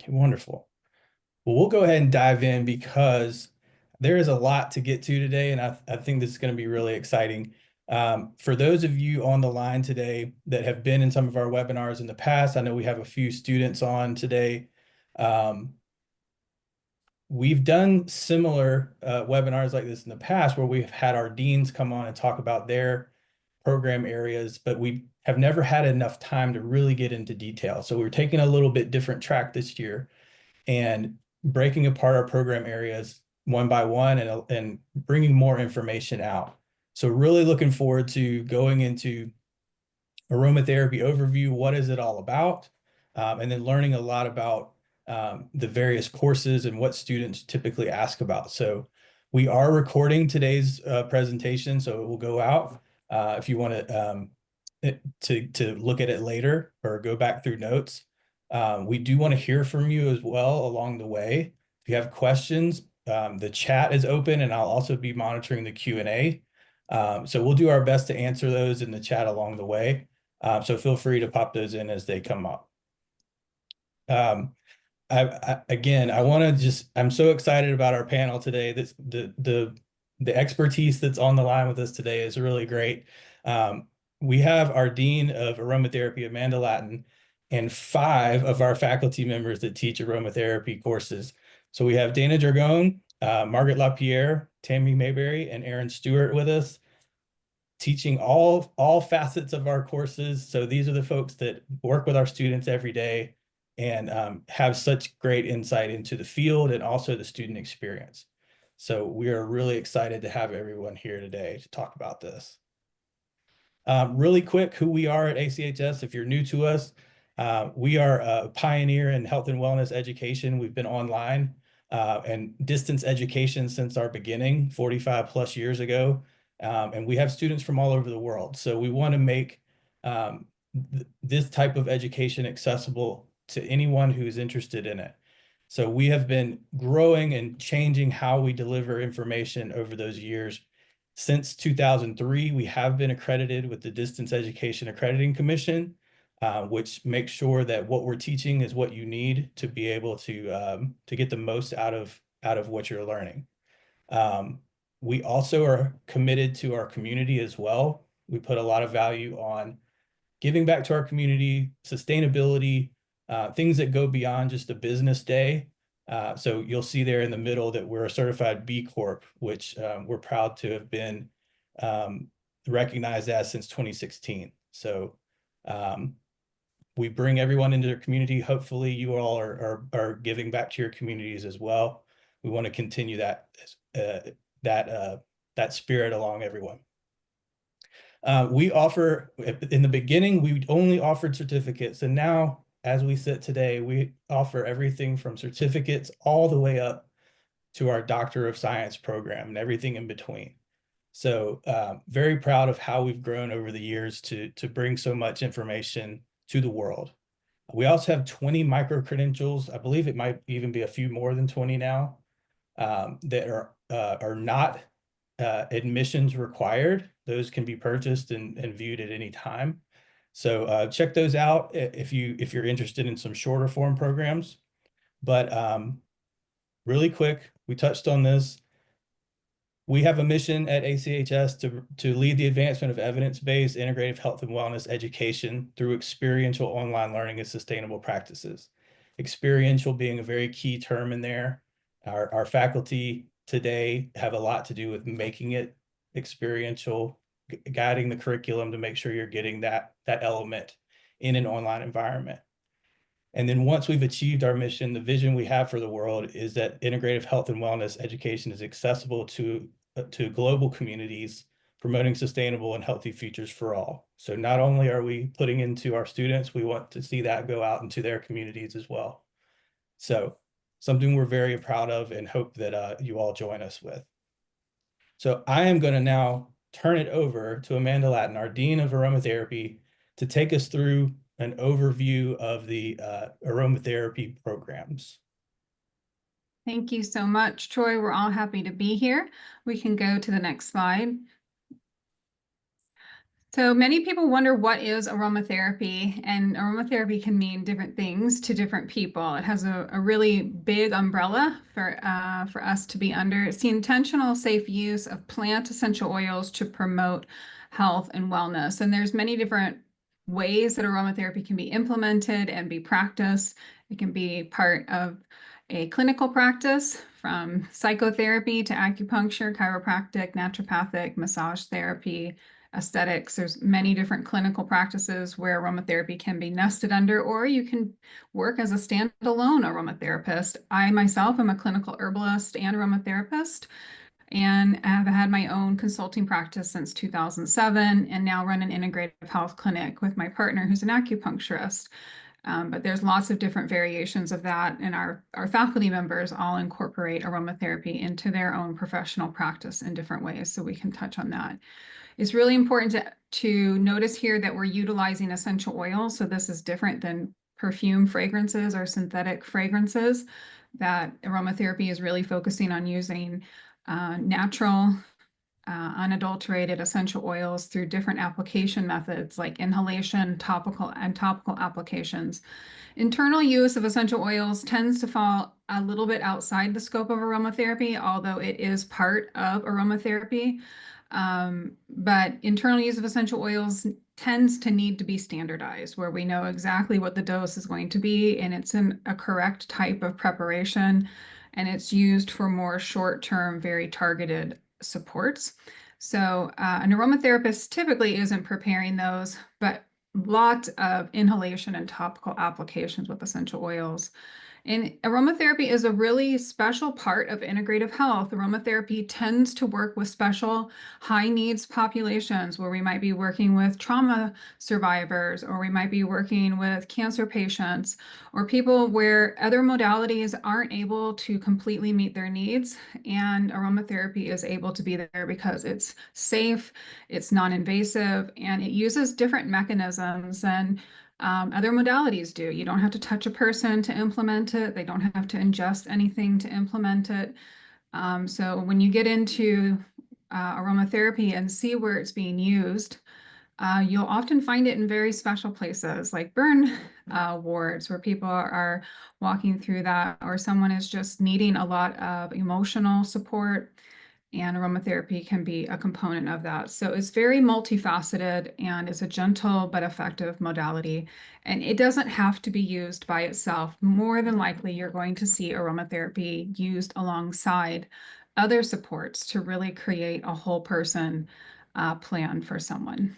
Wonderful. Well, we'll go ahead and dive in because there is a lot to get to today, and I think this is going to be really exciting. For those of you on the line today that have been in some of our webinars in the past, I know we have a few students on today. We've done similar webinars like this in the past where we've had our deans come on and talk about their program areas, but we have never had enough time to really get into detail. So we're taking a little bit different track this year and breaking apart our program areas one by one and bringing more information out. So really looking forward to going into aromatherapy overview. What is it all about? And then learning a lot about the various courses and what students typically ask about. So we are recording today's presentation, so it will go out if you want to look at it later or go back through notes. We do want to hear from you as well along the way. If you have questions, the chat is open, and I'll also be monitoring the Q&A. So we'll do our best to answer those in the chat along the way. So feel free to pop those in as they come up. Again, I'm so excited about our panel today. The expertise that's on the line with us today is really great. We have our Dean of Aromatherapy, Amanda Lattin, and 5 of our faculty members that teach aromatherapy courses. So we have Dana Dragone, Margaret LaPierre, Tammy Mayberry, and Erin Stewart with us, teaching all facets of our courses. So these are the folks that work with our students every day and have such great insight into the field and also the student experience. So we are really excited to have everyone here today to talk about this. Really quick, who we are at ACHS. If you're new to us, we are a pioneer in health and wellness education. We've been online and distance education since our beginning 45 plus years ago. And we have students from all over the world. So we want to make this type of education accessible to anyone who's interested in it. So we have been growing and changing how we deliver information over those years. Since 2003, we have been accredited with the Distance Education Accrediting Commission, which makes sure that what we're teaching is what you need to be able to get the most out of what you're learning. We also are committed to our community as well. We put a lot of value on giving back to our community, sustainability, things that go beyond just a business day. So you'll see there in the middle that we're a certified B Corp, which we're proud to have been recognized as since 2016. So we bring everyone into their community. Hopefully you all are giving back to your communities as well. We want to continue that spirit along everyone. We offer, in the beginning, we only offered certificates, and now as we sit today, we offer everything from certificates all the way up to our Doctor of Science program and everything in between. So very proud of how we've grown over the years to bring so much information to the world. We also have 20 micro-credentials. I believe it might even be a few more than 20 now that are not admissions required. Those can be purchased and viewed at any time. So check those out if you're interested in some shorter form programs. But really quick, we touched on this. We have a mission at ACHS to lead the advancement of evidence-based integrative health and wellness education through experiential online learning and sustainable practices. Experiential being a very key term in there. Our faculty today have a lot to do with making it experiential, guiding the curriculum to make sure you're getting that element in an online environment. And then once we've achieved our mission, the vision we have for the world is that integrative health and wellness education is accessible to global communities, promoting sustainable and healthy futures for all. So not only are we putting into our students, we want to see that go out into their communities as well. So something we're very proud of and hope that you all join us with. So I am going to now turn it over to Amanda Lattin, our Dean of Aromatherapy, to take us through an overview of the aromatherapy programs. Thank you so much, Troy. We're all happy to be here. We can go to the next slide. So many people wonder what is aromatherapy, and aromatherapy can mean different things to different people. It has a really big umbrella for us to be under. It's the intentional, safe use of plant essential oils to promote health and wellness. And there's many different ways that aromatherapy can be implemented and be practiced. It can be part of a clinical practice from psychotherapy to acupuncture, chiropractic, naturopathic, massage therapy, aesthetics. There's many different clinical practices where aromatherapy can be nested under, or you can work as a standalone aromatherapist. I myself am a clinical herbalist and aromatherapist, and have had my own consulting practice since 2007, and now run an integrative health clinic with my partner, who's an acupuncturist. But there's lots of different variations of that, and our faculty members all incorporate aromatherapy into their own professional practice in different ways, so we can touch on that. It's really important to notice here that we're utilizing essential oils. So this is different than perfume fragrances or synthetic fragrances. That aromatherapy is really focusing on using natural, unadulterated essential oils through different application methods like inhalation, topical applications. Internal use of essential oils tends to fall a little bit outside the scope of aromatherapy, although it is part of aromatherapy. But internal use of essential oils tends to need to be standardized, where we know exactly what the dose is going to be, and it's in a correct type of preparation, and it's used for more short-term, very targeted supports. So an aromatherapist typically isn't preparing those, but lots of inhalation and topical applications with essential oils. And aromatherapy is a really special part of integrative health. Aromatherapy tends to work with special high needs populations where we might be working with trauma survivors, or we might be working with cancer patients, or people where other modalities aren't able to completely meet their needs. And aromatherapy is able to be there because it's safe, it's non-invasive, and it uses different mechanisms than other modalities do. You don't have to touch a person to implement it. They don't have to ingest anything to implement it. So when you get into aromatherapy and see where it's being used, you'll often find it in very special places like burn wards, where people are walking through that, or someone is just needing a lot of emotional support, and aromatherapy can be a component of that. So it's very multifaceted, and it's a gentle but effective modality. And it doesn't have to be used by itself. More than likely, you're going to see aromatherapy used alongside other supports to really create a whole person plan for someone.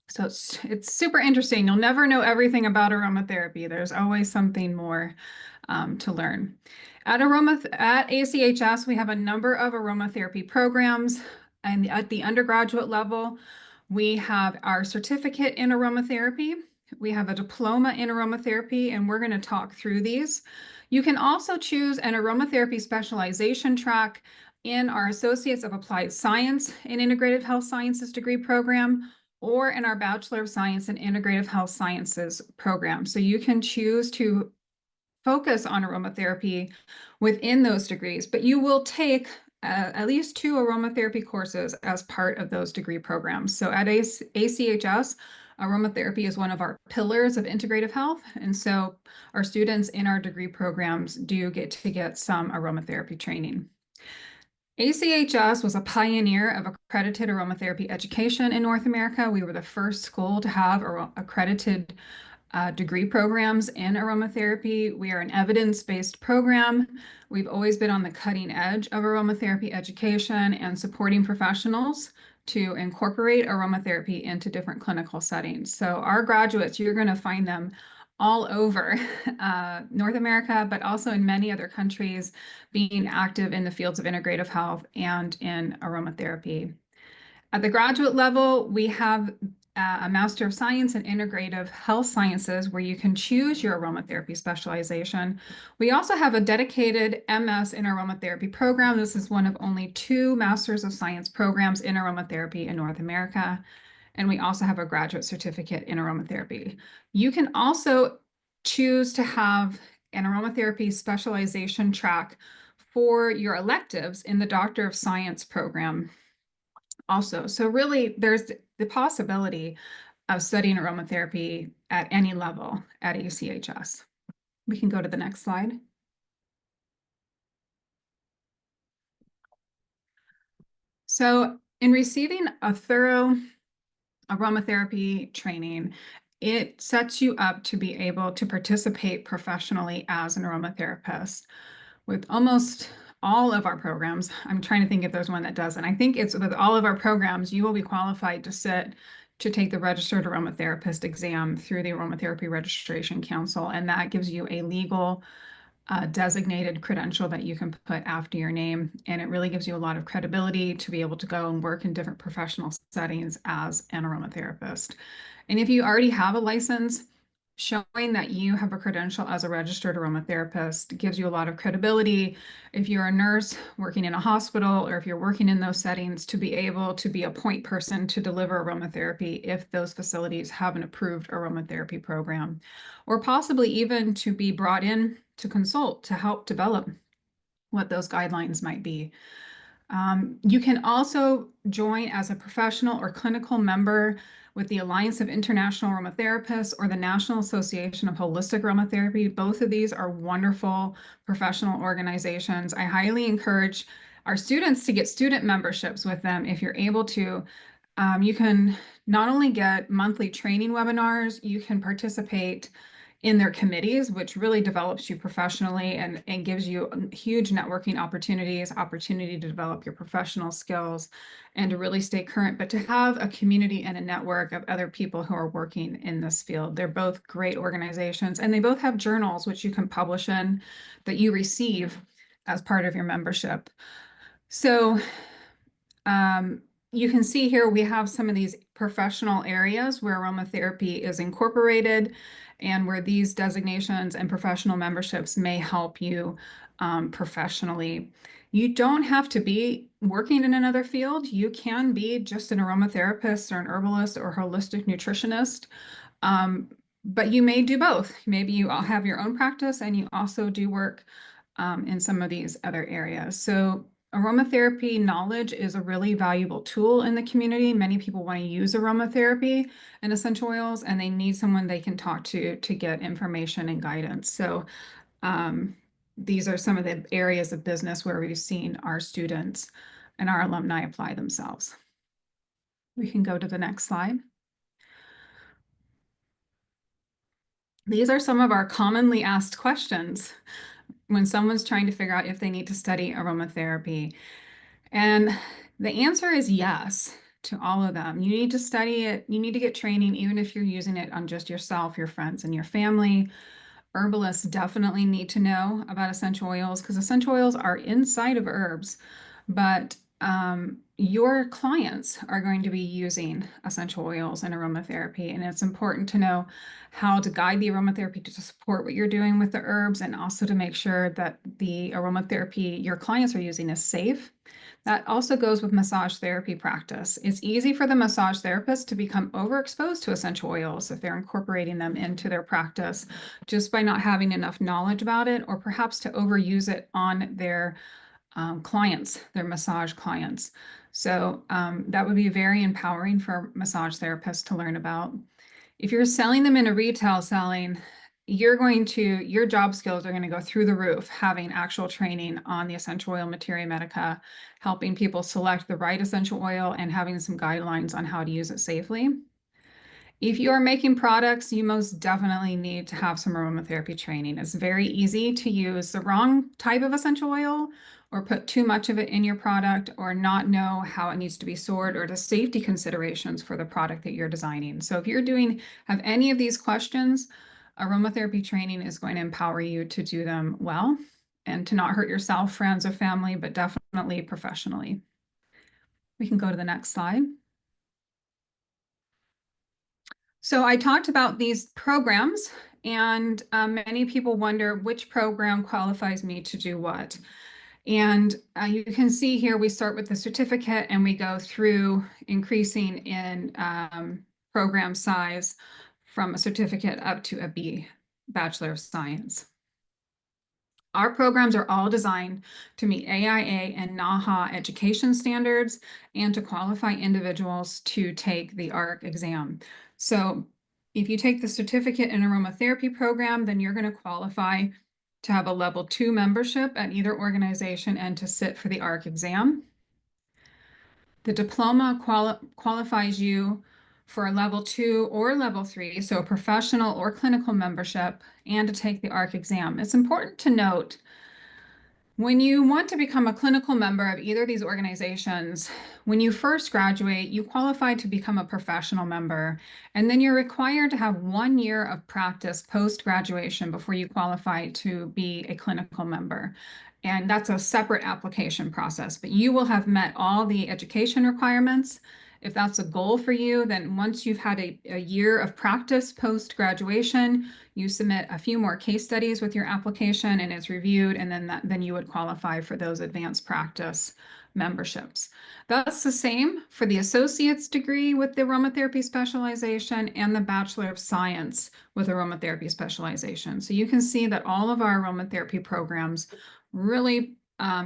So it's super interesting. You'll never know everything about aromatherapy. There's always something more to learn. At ACHS, we have a number of aromatherapy programs, and at the undergraduate level, we have our certificate in aromatherapy. We have a diploma in aromatherapy, and we're going to talk through these. You can also choose an aromatherapy specialization track in our Associates of Applied Science in Integrative Health Sciences degree program, or in our Bachelor of Science in Integrative Health Sciences program. So you can choose to focus on aromatherapy within those degrees, but you will take at least 2 aromatherapy courses as part of those degree programs. So at ACHS, aromatherapy is one of our pillars of integrative health. And so our students in our degree programs do get some aromatherapy training. ACHS was a pioneer of accredited aromatherapy education in North America. We were the first school to have accredited degree programs in aromatherapy. We are an evidence-based program. We've always been on the cutting edge of aromatherapy education and supporting professionals to incorporate aromatherapy into different clinical settings. So our graduates, you're going to find them all over North America, but also in many other countries, being active in the fields of integrative health and in aromatherapy. At the graduate level, we have a Master of Science in Integrative Health Sciences, where you can choose your aromatherapy specialization. We also have a dedicated MS in aromatherapy program. This is one of only 2 Masters of Science programs in aromatherapy in North America. And we also have a graduate certificate in aromatherapy. You can also choose to have an aromatherapy specialization track for your electives in the Doctor of Science program. also. So really, there's the possibility of studying aromatherapy at any level at ACHS. We can go to the next slide. So in receiving a thorough aromatherapy training, it sets you up to be able to participate professionally as an aromatherapist. With almost all of our programs, I'm trying to think if there's one that doesn't. I think it's with all of our programs, you will be qualified to take the registered aromatherapist exam through the Aromatherapy Registration Council, and that gives you a legal designated credential that you can put after your name. And it really gives you a lot of credibility to be able to go and work in different professional settings as an aromatherapist. And if you already have a license, showing that you have a credential as a registered aromatherapist gives you a lot of credibility. If you're a nurse working in a hospital, or if you're working in those settings, to be able to be a point person to deliver aromatherapy if those facilities have an approved aromatherapy program, or possibly even to be brought in to consult to help develop what those guidelines might be. You can also join as a professional or clinical member with the Alliance of International Aromatherapists or the National Association of Holistic Aromatherapy. Both of these are wonderful professional organizations. I highly encourage our students to get student memberships with them if you're able to. You can not only get monthly training webinars, you can participate in their committees, which really develops you professionally and gives you huge networking opportunity to develop your professional skills and to really stay current, but to have a community and a network of other people who are working in this field. They're both great organizations, and they both have journals which you can publish in that you receive as part of your membership. So you can see here we have some of these professional areas where aromatherapy is incorporated and where these designations and professional memberships may help you professionally. You don't have to be working in another field. You can be just an aromatherapist or an herbalist or holistic nutritionist. Um, but you may do both. Maybe you all have your own practice and you also do work in some of these other areas. So aromatherapy knowledge is a really valuable tool in the community. Many people want to use aromatherapy and essential oils, and they need someone they can talk to get information and guidance. So these are some of the areas of business where we've seen our students and our alumni apply themselves. We can go to the next slide. These are some of our commonly asked questions when someone's trying to figure out if they need to study aromatherapy. And the answer is yes to all of them. You need to study it. You need to get training, even if you're using it on just yourself, your friends, and your family. Herbalists definitely need to know about essential oils because essential oils are inside of herbs, but your clients are going to be using essential oils and aromatherapy, and it's important to know how to guide the aromatherapy to support what you're doing with the herbs, and also to make sure that the aromatherapy your clients are using is safe. That also goes with massage therapy practice. It's easy for the massage therapist to become overexposed to essential oils if they're incorporating them into their practice just by not having enough knowledge about it, or perhaps to overuse it on their clients, their massage clients. So that would be very empowering for massage therapists to learn about. If you're selling them in a retail selling, your job skills are going to go through the roof, having actual training on the essential oil materia medica, helping people select the right essential oil, and having some guidelines on how to use it safely. If you are making products, you most definitely need to have some aromatherapy training. It's very easy to use the wrong type of essential oil or put too much of it in your product or not know how it needs to be stored or the safety considerations for the product that you're designing. So if have any of these questions, aromatherapy training is going to empower you to do them well and to not hurt yourself, friends, or family, but definitely professionally. We can go to the next slide. So I talked about these programs, and many people wonder which program qualifies me to do what. And you can see here we start with the certificate and we go through increasing in program size from a certificate up to a B, Bachelor of Science. Our programs are all designed to meet AIA and NAHA education standards and to qualify individuals to take the ARC exam. So if you take the certificate in aromatherapy program, then you're going to qualify to have a level 2 membership at either organization and to sit for the ARC exam. The diploma qualifies you for a level 2 or level 3, so a professional or clinical membership, and to take the ARC exam. It's important to note when you want to become a clinical member of either of these organizations, when you first graduate, you qualify to become a professional member, and then you're required to have 1 year of practice post-graduation before you qualify to be a clinical member. And that's a separate application process, but you will have met all the education requirements. If that's a goal for you, then once you've had a year of practice post-graduation, you submit a few more case studies with your application and it's reviewed, and then you would qualify for those advanced practice memberships. That's the same for the associate's degree with the aromatherapy specialization and the Bachelor of Science with aromatherapy specialization. So you can see that all of our aromatherapy programs really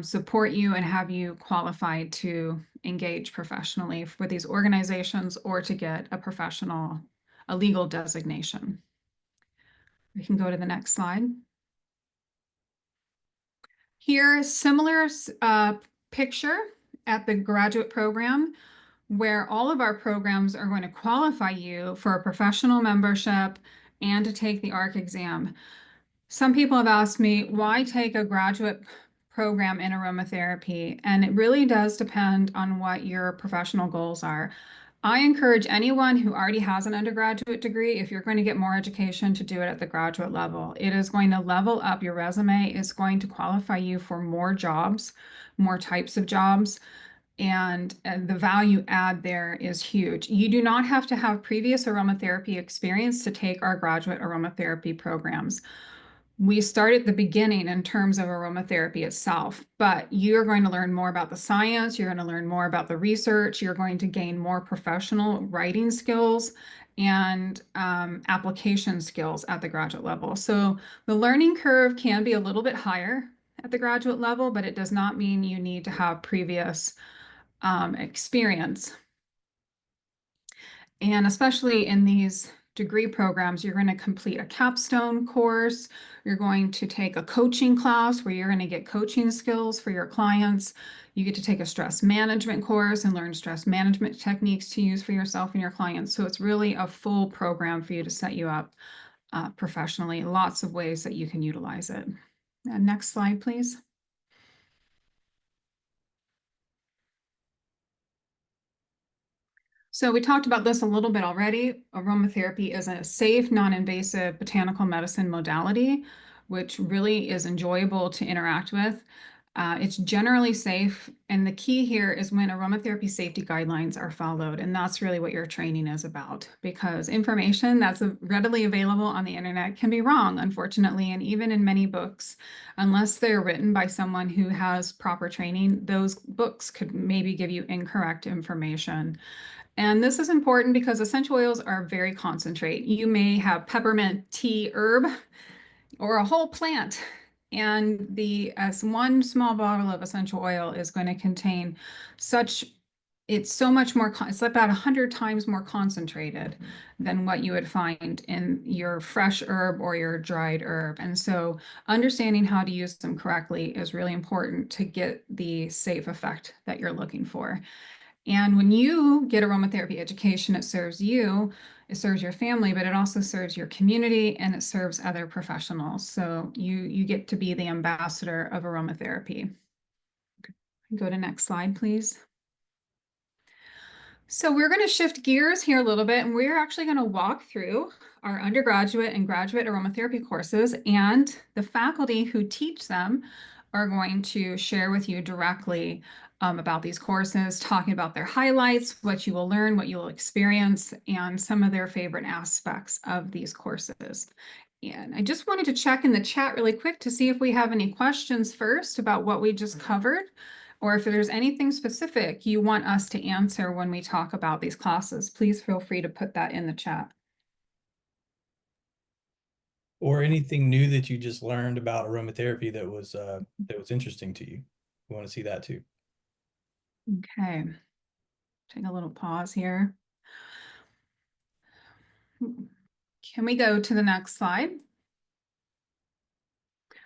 support you and have you qualified to engage professionally with these organizations or to get a legal designation. We can go to the next slide. Here, similar picture at the graduate program where all of our programs are going to qualify you for a professional membership and to take the ARC exam. Some people have asked me, why take a graduate program in aromatherapy? And it really does depend on what your professional goals are. I encourage anyone who already has an undergraduate degree, if you're going to get more education, to do it at the graduate level. It is going to level up your resume. It's going to qualify you for more jobs, more types of jobs. And the value add there is huge. You do not have to have previous aromatherapy experience to take our graduate aromatherapy programs. We start at the beginning in terms of aromatherapy itself, but you're going to learn more about the science, you're going to learn more about the research, you're going to gain more professional writing skills and application skills at the graduate level. So the learning curve can be a little bit higher at the graduate level, but it does not mean you need to have previous experience. And especially in these degree programs, you're going to complete a capstone course. You're going to take a coaching class where you're going to get coaching skills for your clients. You get to take a stress management course and learn stress management techniques to use for yourself and your clients. So it's really a full program for you to set you up professionally. Lots of ways that you can utilize it. Next slide, please. So we talked about this a little bit already. Aromatherapy is a safe, non-invasive botanical medicine modality, which really is enjoyable to interact with. It's generally safe, and the key here is when aromatherapy safety guidelines are followed, and that's really what your training is about, because information that's readily available on the internet can be wrong, unfortunately, and even in many books, unless they're written by someone who has proper training, those books could maybe give you incorrect information. And this is important because essential oils are very concentrate. You may have peppermint tea herb or a whole plant, and as one small bottle of essential oil is going to contain it's so much more, it's about 100 times more concentrated than what you would find in your fresh herb or your dried herb. And so understanding how to use them correctly is really important to get the safe effect that you're looking for. And when you get aromatherapy education, it serves you, it serves your family, but it also serves your community and it serves other professionals. So you get to be the ambassador of aromatherapy. Go to next slide, please. So we're going to shift gears here a little bit, and we're actually going to walk through our undergraduate and graduate aromatherapy courses, and the faculty who teach them are going to share with you directly about these courses, talking about their highlights, what you will learn, what you will experience, and some of their favorite aspects of these courses. And I just wanted to check in the chat really quick to see if we have any questions first about what we just covered, or if there's anything specific you want us to answer when we talk about these classes. Please feel free to put that in the chat. or anything new that you just learned about aromatherapy that was interesting to you. We want to see that too. Okay, take a little pause here. Can we go to the next slide?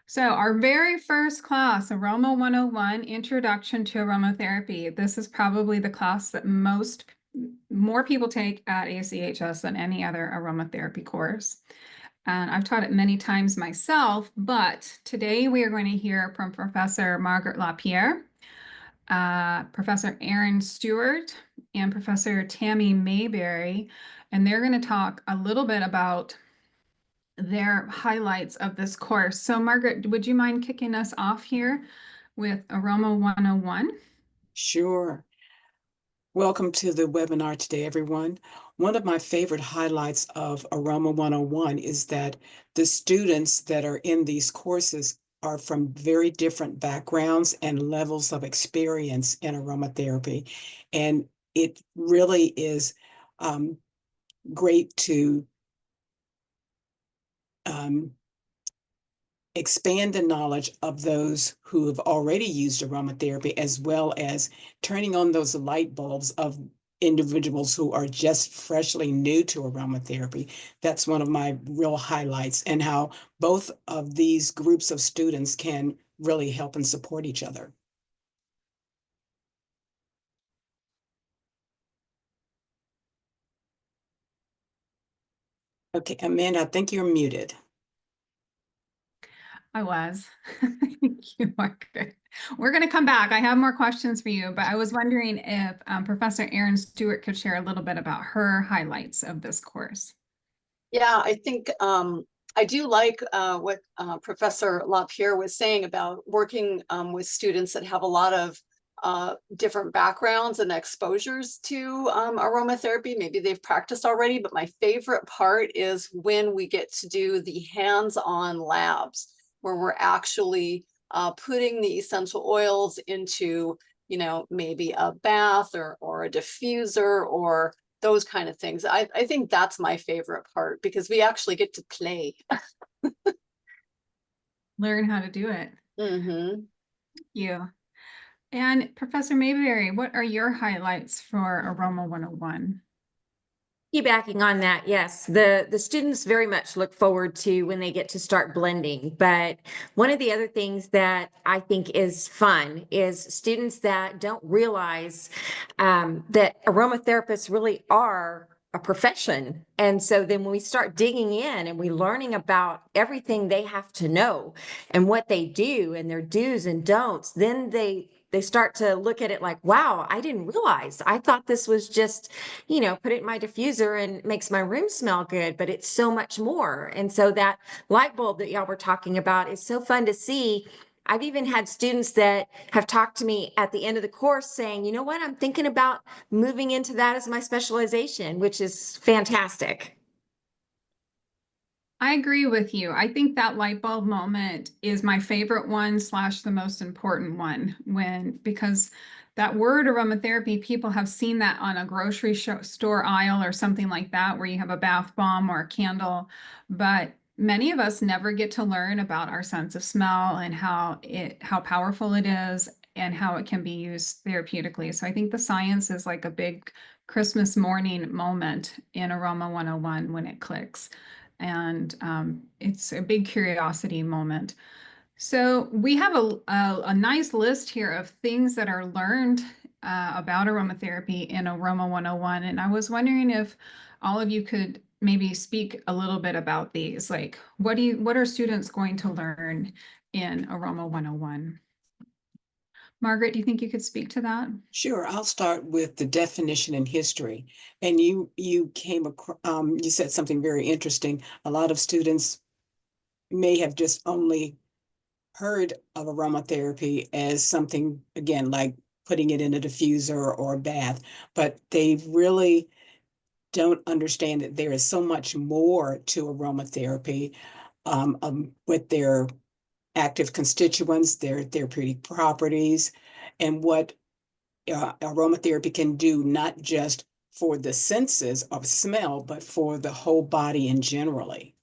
So our very first class, Aroma 101, Introduction to Aromatherapy. This is probably the class that more people take at ACHS than any other aromatherapy course. And I've taught it many times myself, but today we are going to hear from Professor Margaret LaPierre, Professor Erin Stewart, and Professor Tammy Mayberry, and they're going to talk a little bit about their highlights of this course. So Margaret, would you mind kicking us off here with Aroma 101? Sure. Welcome to the webinar today, everyone. One of my favorite highlights of Aroma 101 is that the students that are in these courses are from very different backgrounds and levels of experience in aromatherapy. And it really is great to um, expand the knowledge of those who have already used aromatherapy, as well as turning on those light bulbs of individuals who are just freshly new to aromatherapy. That's one of my real highlights, and how both of these groups of students can really help and support each other. Okay, Amanda, I think you're muted. I was. Thank you, Margaret. We're going to come back. I have more questions for you, but I was wondering if Professor Erin Stewart could share a little bit about her highlights of this course. Yeah, I think I do like what Professor LaPierre was saying about working with students that have a lot of different backgrounds and exposures to aromatherapy. Maybe they've practiced already, but my favorite part is when we get to do the hands-on labs where we're actually putting the essential oils into, maybe a bath or a diffuser or those kind of things. I think that's my favorite part because we actually get to play. Learn how to do it. Mm-hmm. Thank you. And Professor Mayberry, what are your highlights for Aroma 101? Piggybacking on that, yes, the students very much look forward to when they get to start blending. But one of the other things that I think is fun is students that don't realize that aromatherapists really are a profession. And so then when we start digging in and we're learning about everything they have to know and what they do and their do's and don'ts, then they start to look at it like, wow, I didn't realize. I thought this was just, put it in my diffuser and it makes my room smell good, but it's so much more. And so that light bulb that y'all were talking about is so fun to see. I've even had students that have talked to me at the end of the course saying, you know what, I'm thinking about moving into that as my specialization, which is fantastic. I agree with you. I think that light bulb moment is my favorite one / the most important one because that word aromatherapy, people have seen that on a grocery store aisle or something like that, where you have a bath bomb or a candle. But many of us never get to learn about our sense of smell and how powerful it is and how it can be used therapeutically. So I think the science is like a big Christmas morning moment in Aroma 101 when it clicks. And it's a big curiosity moment. So we have a nice list here of things that are learned about aromatherapy in Aroma 101. And I was wondering if all of you could maybe speak a little bit about these. Like, what are students going to learn in Aroma 101? Margaret, do you think you could speak to that? Sure, I'll start with the definition and history. And you came across, you said something very interesting. A lot of students may have just only heard of aromatherapy as something, again, like putting it in a diffuser or a bath, but they really don't understand that there is so much more to aromatherapy with their active constituents, their therapeutic properties, and what aromatherapy can do, not just for the senses of smell, but for the whole body in generally.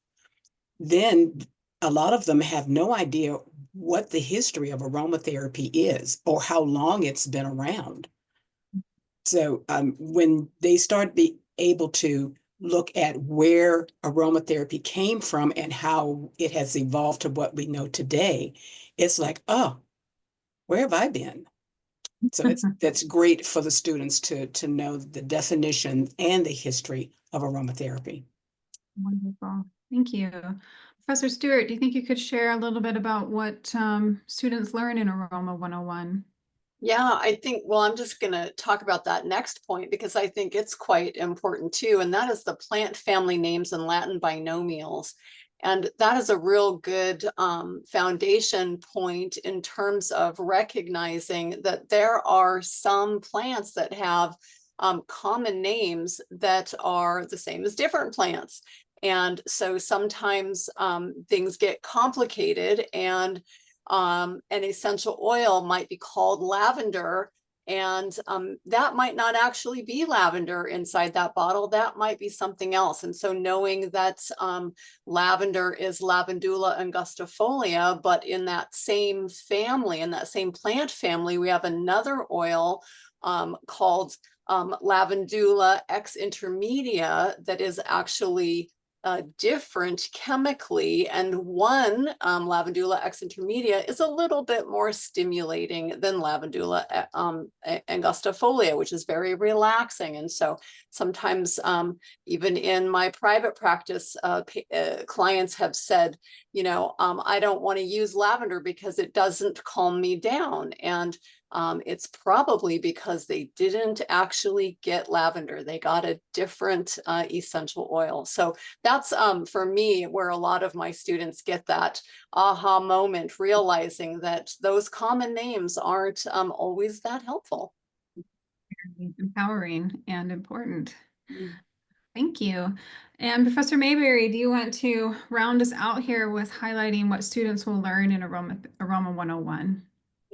then a lot of them have no idea what the history of aromatherapy is or how long it's been around. So when they start be able to look at where aromatherapy came from and how it has evolved to what we know today, it's like, oh, where have I been? So that's great for the students to know the definition and the history of aromatherapy. Wonderful. Thank you. Professor Stewart, do you think you could share a little bit about what students learn in Aroma 101? Yeah, I think, well, I'm just going to talk about that next point because I think it's quite important too. And that is the plant family names in Latin binomials. And that is a real good foundation point in terms of recognizing that there are some plants that have common names that are the same as different plants. And so sometimes things get complicated, and an essential oil might be called lavender, and that might not actually be lavender inside that bottle. That might be something else. And so knowing that lavender is Lavandula angustifolia, but in that same family, in that same plant family, we have another oil called Lavandula ex intermedia that is actually different chemically, and one Lavandula ex intermedia is a little bit more stimulating than Lavandula angustifolia, which is very relaxing. And so sometimes even in my private practice, clients have said, you know, I don't want to use lavender because it doesn't calm me down. And it's probably because they didn't actually get lavender. They got a different essential oil. So that's for me where a lot of my students get that aha moment, realizing that those common names aren't always that helpful. Empowering and important. Mm. Thank you. And Professor Mayberry, do you want to round us out here with highlighting what students will learn in Aroma 101?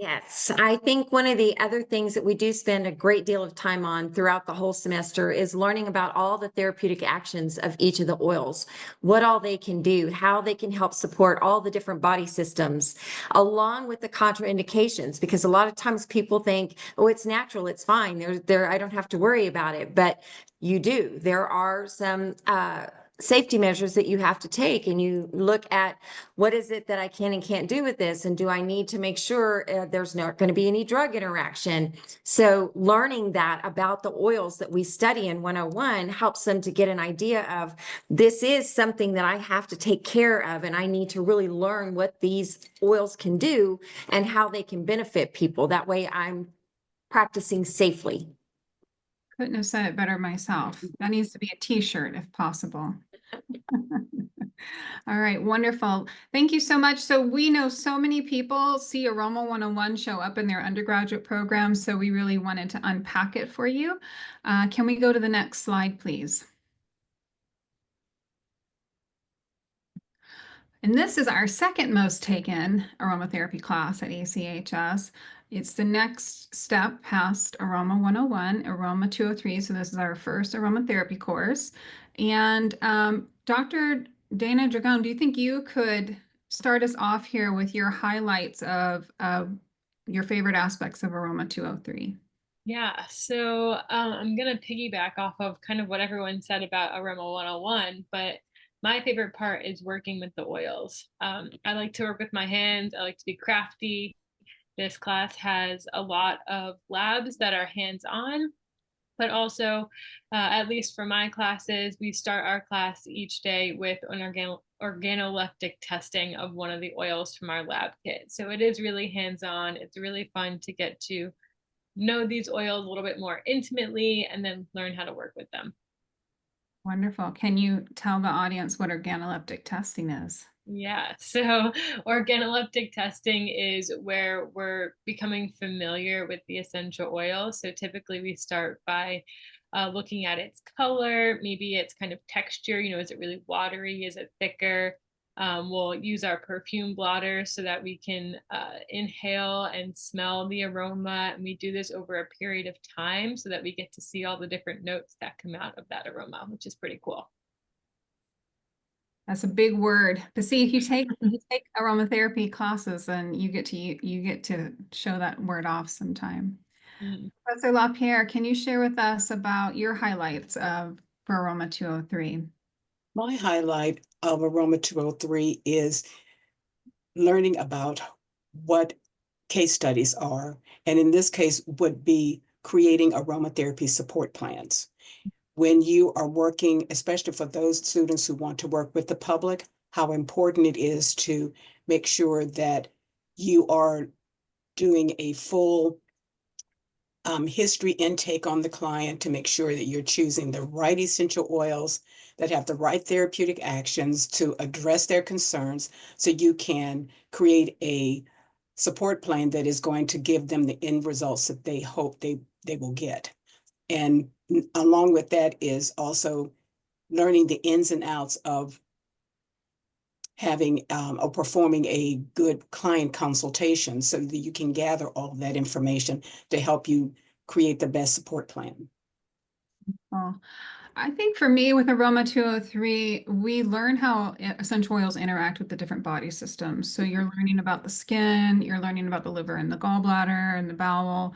Yes, I think one of the other things that we do spend a great deal of time on throughout the whole semester is learning about all the therapeutic actions of each of the oils, what all they can do, how they can help support all the different body systems, along with the contraindications, because a lot of times people think, oh, it's natural, it's fine, I don't have to worry about it, but you do. There are some safety measures that you have to take, and you look at what is it that I can and can't do with this, and do I need to make sure there's not going to be any drug interaction. So learning that about the oils that we study in 101 helps them to get an idea of, this is something that I have to take care of, and I need to really learn what these oils can do and how they can benefit people. That way I'm practicing safely. Couldn't have said it better myself. That needs to be a t-shirt if possible. All right, wonderful. Thank you so much. So we know so many people see Aroma 101 show up in their undergraduate programs, so we really wanted to unpack it for you. Can we go to the next slide, please? And this is our second most taken aromatherapy class at ACHS. It's the next step past Aroma 101, Aroma 203. So this is our first aromatherapy course. And Dr. Dana Dragone, do you think you could start us off here with your highlights of your favorite aspects of Aroma 203? Yeah, so I'm going to piggyback off of kind of what everyone said about Aroma 101, but my favorite part is working with the oils. I like to work with my hands. I like to be crafty. This class has a lot of labs that are hands-on, but also, at least for my classes, we start our class each day with an organoleptic testing of one of the oils from our lab kit. So it is really hands-on. It's really fun to get to know these oils a little bit more intimately and then learn how to work with them. Wonderful. Can you tell the audience what organoleptic testing is? Yeah, so organoleptic testing is where we're becoming familiar with the essential oil. So typically we start by looking at its color, maybe its kind of texture, you know, is it really watery? Is it thicker? We'll use our perfume blotter so that we can inhale and smell the aroma. And we do this over a period of time so that we get to see all the different notes that come out of that aroma, which is pretty cool. That's a big word. But see, if you take aromatherapy classes, then you get to show that word off sometime. Mm. Professor LaPierre, can you share with us about your highlights of for Aroma 203? My highlight of Aroma 203 is learning about what case studies are, and in this case would be creating aromatherapy support plans. When you are working, especially for those students who want to work with the public, how important it is to make sure that you are doing a full history intake on the client to make sure that you're choosing the right essential oils that have the right therapeutic actions to address their concerns so you can create a support plan that is going to give them the end results that they hope they will get. And along with that is also learning the ins and outs of having or performing a good client consultation so that you can gather all of that information to help you create the best support plan. Well, I think for me with Aroma 203, we learn how essential oils interact with the different body systems. So you're learning about the skin, you're learning about the liver and the gallbladder and the bowel.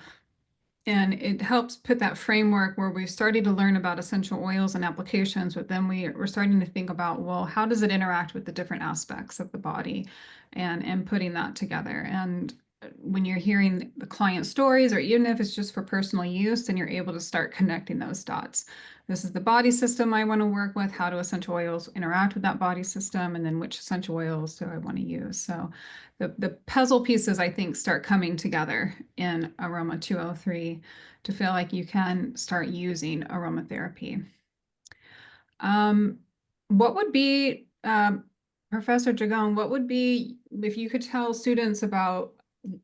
And it helps put that framework where we're starting to learn about essential oils and applications, but then we're starting to think about, well, how does it interact with the different aspects of the body and putting that together. And when you're hearing the client stories, or even if it's just for personal use, then you're able to start connecting those dots. This is the body system I want to work with. How do essential oils interact with that body system? And then which essential oils do I want to use? So the puzzle pieces, I think, start coming together in Aroma 203 to feel like you can start using aromatherapy. What would be, Professor Dragone, what would be, if you could tell students about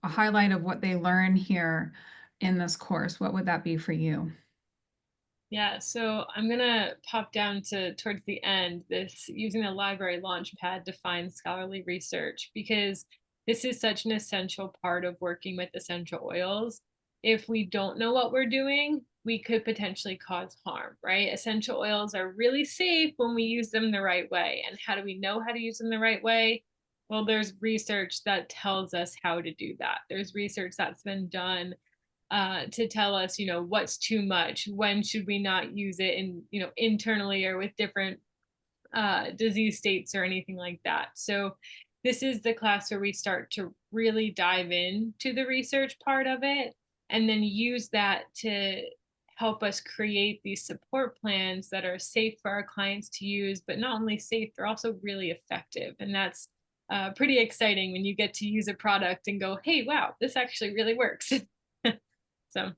a highlight of what they learn here in this course, what would that be for you? Yeah, so I'm gonna pop down to towards the end, this using the library launchpad to find scholarly research, because this is such an essential part of working with essential oils. If we don't know what we're doing, we could potentially cause harm, right? Essential oils are really safe when we use them the right way. And how do we know how to use them the right way? Well, there's research that tells us how to do that. There's research that's been done to tell us, what's too much, when should we not use it in, internally or with different disease states or anything like that. So this is the class where we start to really dive into the research part of it and then use that to help us create these support plans that are safe for our clients to use, but not only safe, they're also really effective. And that's pretty exciting when you get to use a product and go, hey, wow, this actually really works. So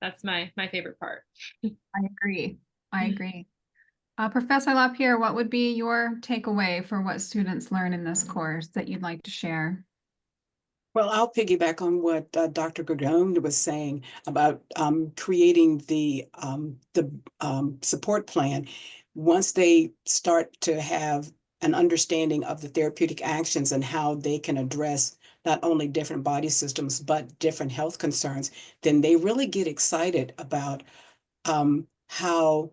that's my favorite part. I agree. I agree. Professor LaPierre, what would be your takeaway for what students learn in this course that you'd like to share? Well, I'll piggyback on what Dr. Dragone was saying about creating the support plan. Once they start to have an understanding of the therapeutic actions and how they can address not only different body systems, but different health concerns, then they really get excited about how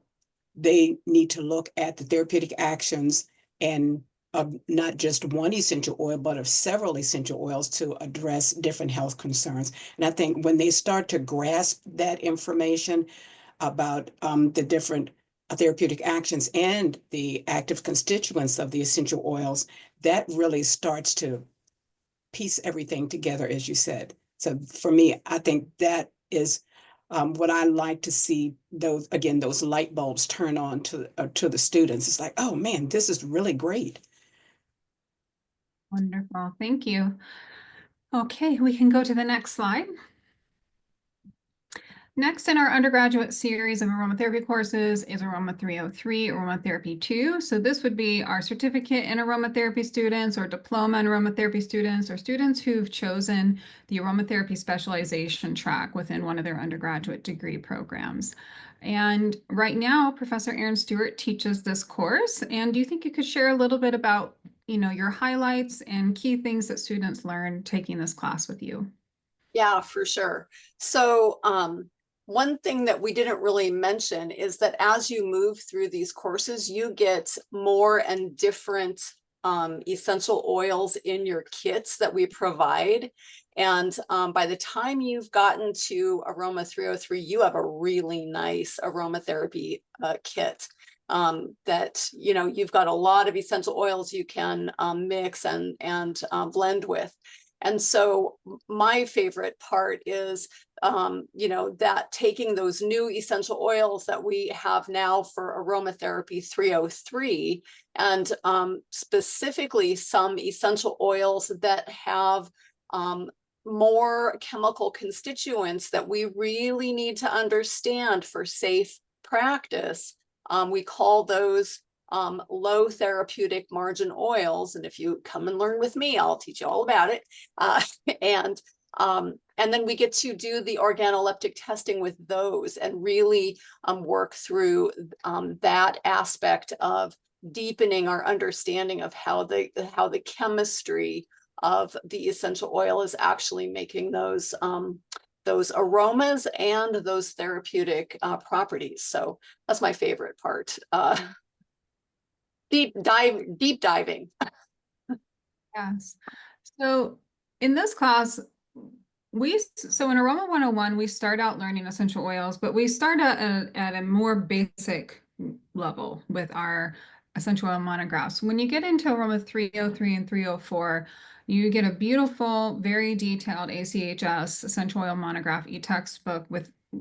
they need to look at the therapeutic actions and of not just one essential oil, but of several essential oils to address different health concerns. And I think when they start to grasp that information about the different therapeutic actions and the active constituents of the essential oils, that really starts to piece everything together, as you said. So for me, I think that is what I like to see, those, again, those light bulbs turn on to the students. It's like, oh man, this is really great. Wonderful. Thank you. Okay, we can go to the next slide. Next in our undergraduate series of aromatherapy courses is Aroma 303, Aromatherapy 2. So this would be our certificate in aromatherapy students or diploma in aromatherapy students or students who've chosen the aromatherapy specialization track within one of their undergraduate degree programs. And right now, Professor Erin Stewart teaches this course. And do you think you could share a little bit about, your highlights and key things that students learn taking this class with you? Yeah, for sure. So one thing that we didn't really mention is that as you move through these courses, you get more and different essential oils in your kits that we provide. And by the time you've gotten to Aroma 303, you have a really nice aromatherapy kit that, you know, you've got a lot of essential oils you can mix and blend with. And so my favorite part is, you know, that taking those new essential oils that we have now for Aromatherapy 303, and specifically some essential oils that have more chemical constituents that we really need to understand for safe practice. We call those low therapeutic margin oils. And if you come and learn with me, I'll teach you all about it. And then we get to do the organoleptic testing with those and really work through that aspect of deepening our understanding of how the chemistry of the essential oil is actually making those aromas and those therapeutic properties. So that's my favorite part. Deep diving. Yes. So in this class, so in Aroma 101, we start out learning essential oils, but we start at a more basic level with our essential oil monographs. When you get into Aroma 303 and 304, you get a beautiful, very detailed ACHS essential oil monograph e-textbook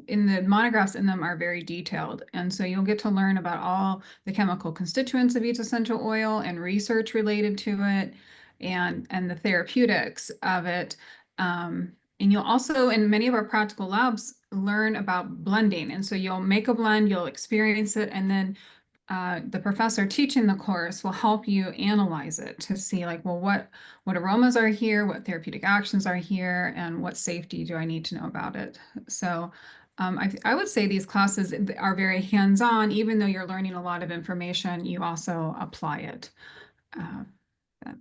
in the monographs in them are very detailed. And so you'll get to learn about all the chemical constituents of each essential oil and research related to it and the therapeutics of it. And you'll also, in many of our practical labs, learn about blending. And so you'll make a blend, you'll experience it, and then the professor teaching the course will help you analyze it to see like, well, what aromas are here, what therapeutic actions are here, and what safety do I need to know about it. So I would say these classes are very hands-on. Even though you're learning a lot of information, you also apply it.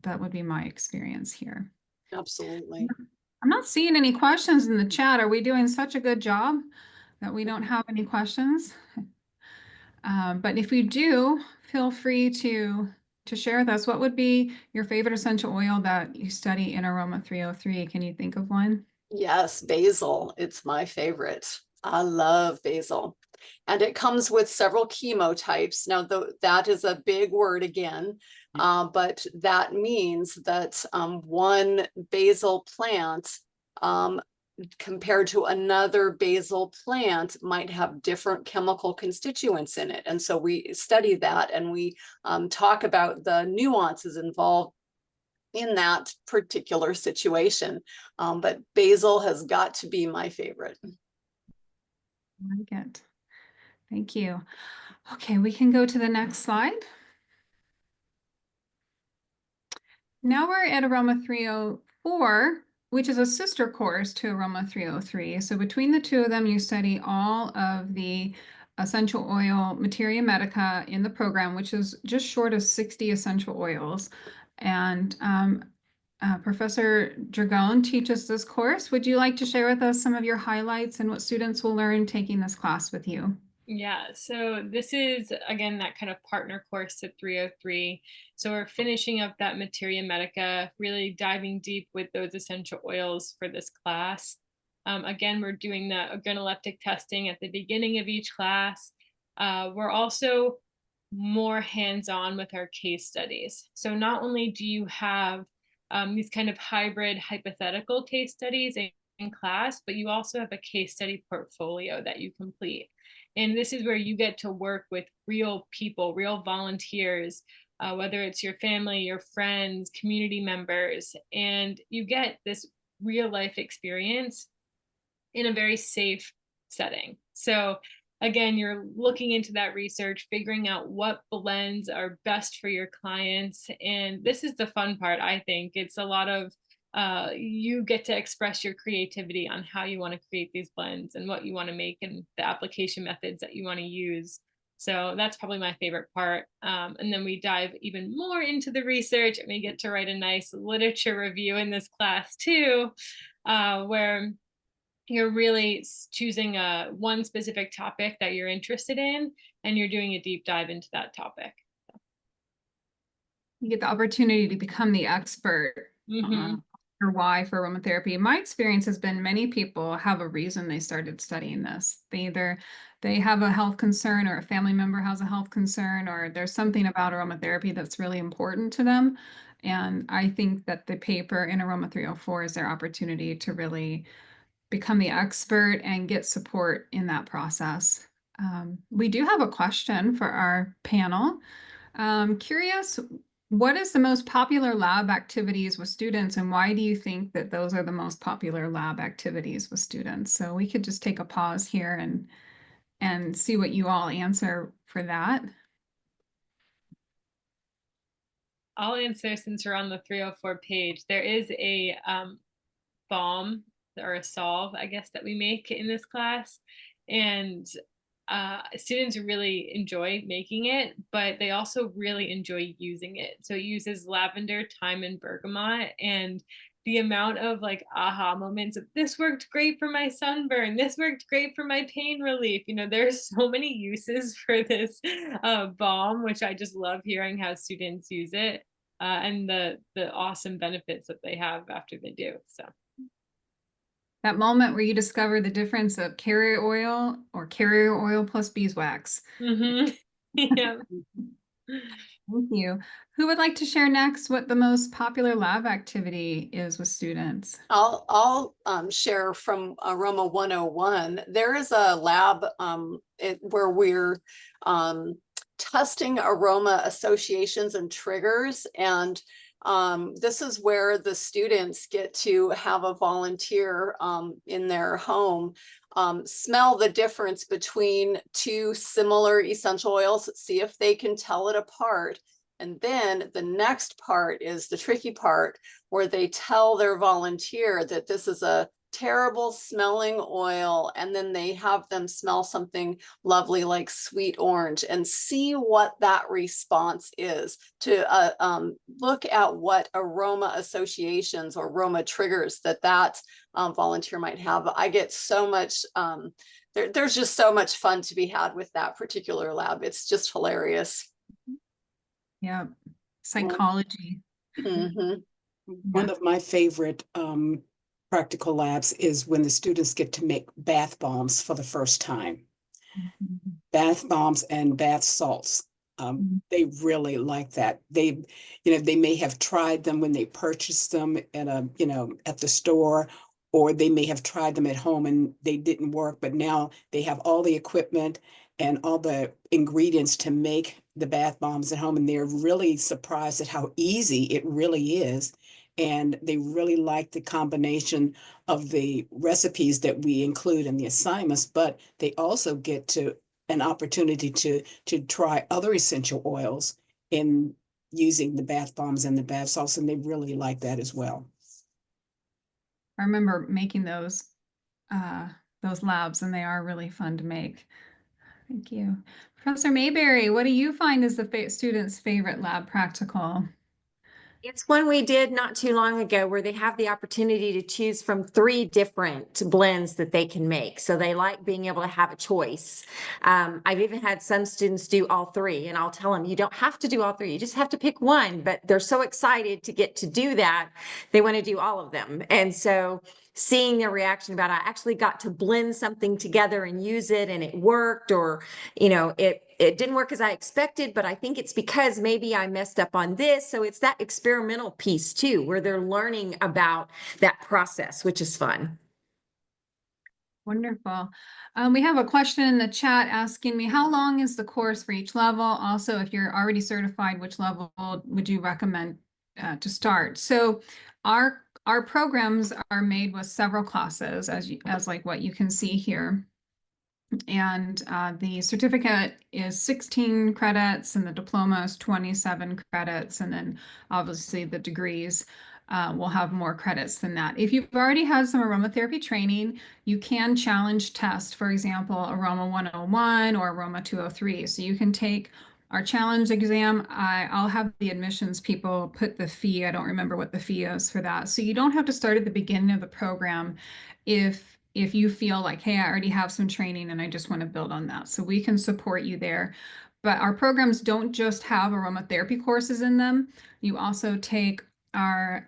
That would be my experience here. Absolutely. I'm not seeing any questions in the chat. Are we doing such a good job that we don't have any questions? But if you do, feel free to share with us. What would be your favorite essential oil that you study in Aroma 303? Can you think of one? Yes, basil. It's my favorite. I love basil. And it comes with several chemotypes. Now, that is a big word again, but that means that one basil plant compared to another basil plant might have different chemical constituents in it. And so we study that and we talk about the nuances involved in that particular situation. But basil has got to be my favorite. I like it. Thank you. Okay, we can go to the next slide. Now we're at Aroma 304, which is a sister course to Aroma 303. So between the two of them, you study all of the essential oil materia medica in the program, which is just short of 60 essential oils. And Professor Dragone teaches this course. Would you like to share with us some of your highlights and what students will learn taking this class with you? Yeah, so this is, again, that kind of partner course to 303. So we're finishing up that materia medica, really diving deep with those essential oils for this class. Again, we're doing the organoleptic testing at the beginning of each class. We're also more hands-on with our case studies. So not only do you have these kind of hybrid hypothetical case studies in class, but you also have a case study portfolio that you complete. And this is where you get to work with real people, real volunteers, whether it's your family, your friends, community members, and you get this real life experience in a very safe setting. So again, you're looking into that research, figuring out what blends are best for your clients. And this is the fun part, I think. It's a lot of you get to express your creativity on how you want to create these blends and what you want to make and the application methods that you want to use. So that's probably my favorite part. And then we dive even more into the research and we get to write a nice literature review in this class too, where you're really choosing one specific topic that you're interested in, and you're doing a deep dive into that topic. You get the opportunity to become the expert or why for aromatherapy. My experience has been many people have a reason they started studying this. They have a health concern, or a family member has a health concern, or there's something about aromatherapy that's really important to them. And I think that the paper in Aroma 304 is their opportunity to really become the expert and get support in that process. We do have a question for our panel. Curious, what is the most popular lab activities with students, and why do you think that those are the most popular lab activities with students? So we could just take a pause here and see what you all answer for that. I'll answer since we're on the 304 page. There is a balm or a solve, I guess, that we make in this class. And students really enjoy making it, but they also really enjoy using it. So it uses lavender, thyme, and bergamot. And the amount of like aha moments of this worked great for my sunburn, this worked great for my pain relief. You know, there's so many uses for this balm, which I just love hearing how students use it, and the awesome benefits that they have after they do. So That moment where you discover the difference of carrier oil or carrier oil plus beeswax. Yeah. Thank you. Who would like to share next what the most popular lab activity is with students? I'll share from Aroma 101. There is a lab where we're testing aroma associations and triggers. And this is where the students get to have a volunteer in their home smell the difference between two similar essential oils, see if they can tell it apart. And then the next part is the tricky part, where they tell their volunteer that this is a terrible smelling oil, and then they have them smell something lovely like sweet orange and see what that response is, to look at what aroma associations or aroma triggers that volunteer might have. I get so much there's just so much fun to be had with that particular lab. It's just hilarious. Yeah, psychology. One of my favorite practical labs is when the students get to make bath bombs for the first time. Bath bombs and bath salts. They really like that. They may have tried them when they purchased them at the store, or they may have tried them at home and they didn't work, but now they have all the equipment and all the ingredients to make the bath bombs at home, and they're really surprised at how easy it really is. And they really like the combination of the recipes that we include in the assignments, but they also get an opportunity to try other essential oils in using the bath bombs and the bath salts, and they really like that as well. I remember making those labs, and they are really fun to make. Thank you. Professor Mayberry, what do you find is the students' favorite lab practical? It's one we did not too long ago where they have the opportunity to choose from 3 different blends that they can make. So they like being able to have a choice. I've even had some students do all 3, and I'll tell them, you don't have to do all 3. You just have to pick one, but they're so excited to get to do that. They want to do all of them. And so seeing their reaction about, I actually got to blend something together and use it and it worked, or, it didn't work as I expected, but I think it's because maybe I messed up on this. So it's that experimental piece too, where they're learning about that process, which is fun. Wonderful. We have a question in the chat asking me, how long is the course for each level? Also, if you're already certified, which level would you recommend to start? So our programs are made with several classes, as like what you can see here. And the certificate is 16 credits and the diploma is 27 credits. And then obviously the degrees will have more credits than that. If you've already had some aromatherapy training, you can challenge test, for example, Aroma 101 or Aroma 203. So you can take our challenge exam. I'll have the admissions people put the fee. I don't remember what the fee is for that. So you don't have to start at the beginning of the program if if you feel like, hey, I already have some training and I just want to build on that. So we can support you there. But our programs don't just have aromatherapy courses in them. You also take our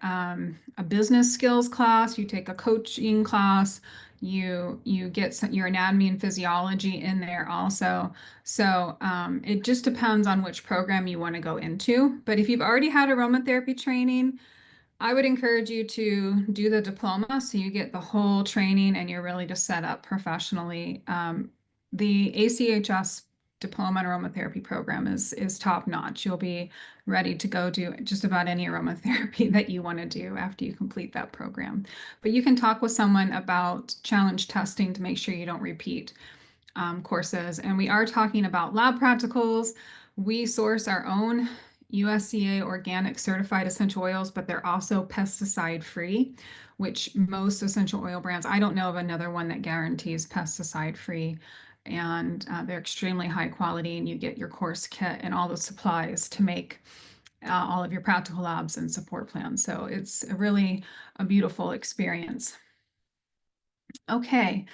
a business skills class, you take a coaching class, you get your anatomy and physiology in there also. So it just depends on which program you want to go into. But if you've already had aromatherapy training, I would encourage you to do the diploma so you get the whole training and you're really just set up professionally. The ACHS Diploma in Aromatherapy program is top notch. You'll be ready to go do just about any aromatherapy that you want to do after you complete that program. But you can talk with someone about challenge testing to make sure you don't repeat courses. And we are talking about lab practicals. We source our own USDA organic certified essential oils, but they're also pesticide free, which most essential oil brands, I don't know of another one that guarantees pesticide free. And they're extremely high quality, and you get your course kit and all the supplies to make all of your practical labs and support plans. So it's really a beautiful experience. Okay,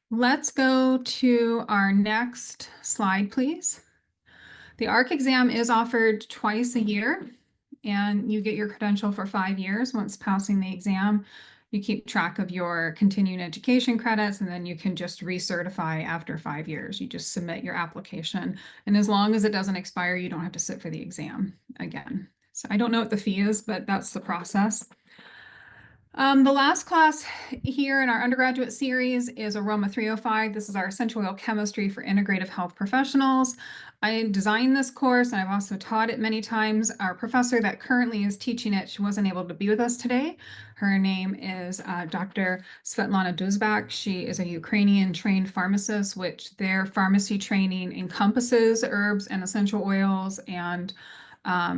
let's go to our next slide, please. The ARC exam is offered twice a year, and you get your credential for 5 years. Once passing the exam, you keep track of your continuing education credits, and then you can just recertify after 5 years. You just submit your application, and as long as it doesn't expire, you don't have to sit for the exam again. So I don't know what the fee is, but that's the process. The last class here in our undergraduate series is Aroma 305. This is our essential oil chemistry for integrative health professionals. I designed this course and I've also taught it many times. Our professor that currently is teaching it, she wasn't able to be with us today. Her name is Dr. Svetlana Duzbak. She is a Ukrainian trained pharmacist, which their pharmacy training encompasses herbs and essential oils, and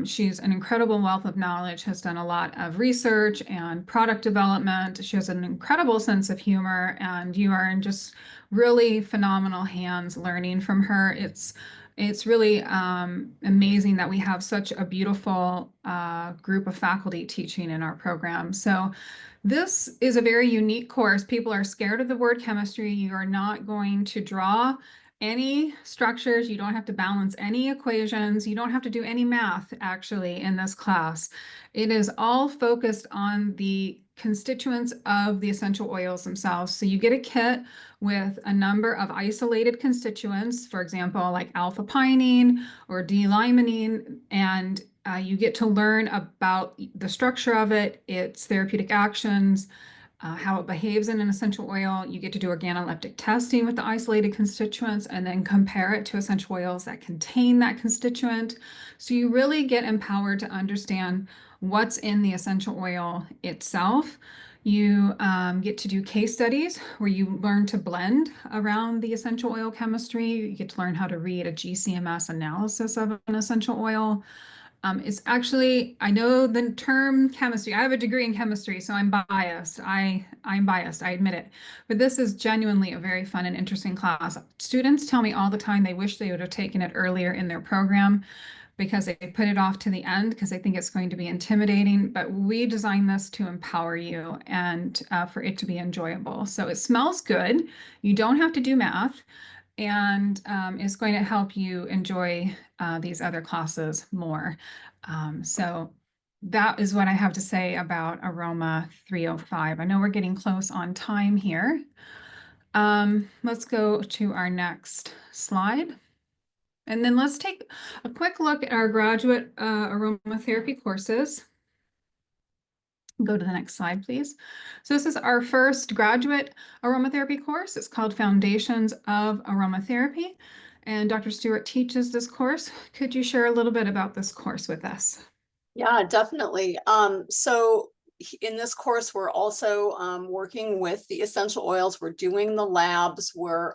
she's an incredible wealth of knowledge, has done a lot of research and product development. She has an incredible sense of humor, and you are in just really phenomenal hands learning from her. It's really amazing that we have such a beautiful group of faculty teaching in our program. So this is a very unique course. People are scared of the word chemistry. You are not going to draw any structures. You don't have to balance any equations. You don't have to do any math actually in this class. It is all focused on the constituents of the essential oils themselves. So you get a kit with a number of isolated constituents, for example, like alpha pinene or D-limonene, and you get to learn about the structure of it, its therapeutic actions, how it behaves in an essential oil. You get to do organoleptic testing with the isolated constituents and then compare it to essential oils that contain that constituent. So you really get empowered to understand what's in the essential oil itself. You get to do case studies where you learn to blend around the essential oil chemistry. You get to learn how to read a GCMS analysis of an essential oil. It's actually, I know the term chemistry. I have a degree in chemistry, so I'm biased. I'm biased, I admit it. But this is genuinely a very fun and interesting class. Students tell me all the time they wish they would have taken it earlier in their program because they put it off to the end because they think it's going to be intimidating. But we designed this to empower you and for it to be enjoyable. So it smells good. You don't have to do math, and is going to help you enjoy these other classes more. So that is what I have to say about Aroma 305. I know we're getting close on time here. Let's go to our next slide. And then let's take a quick look at our graduate aromatherapy courses. Go to the next slide, please. So this is our first graduate aromatherapy course. It's called Foundations of Aromatherapy. And Dr. Stewart teaches this course. Could you share a little bit about this course with us? Yeah, definitely. So in this course, we're also working with the essential oils. We're doing the labs. We're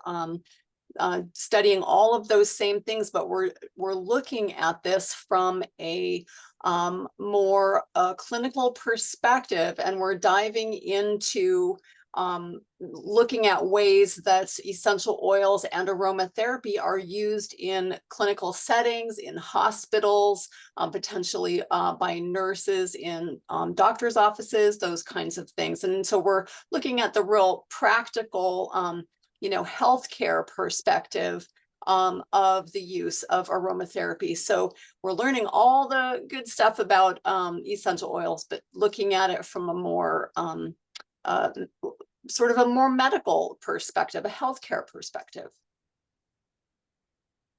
studying all of those same things, but we're looking at this from a more clinical perspective, and we're diving into looking at ways that essential oils and aromatherapy are used in clinical settings, in hospitals, potentially by nurses in doctors' offices, those kinds of things. And so we're looking at the real practical, healthcare perspective of the use of aromatherapy. So we're learning all the good stuff about essential oils, but looking at it from a more sort of a more medical perspective, a healthcare perspective.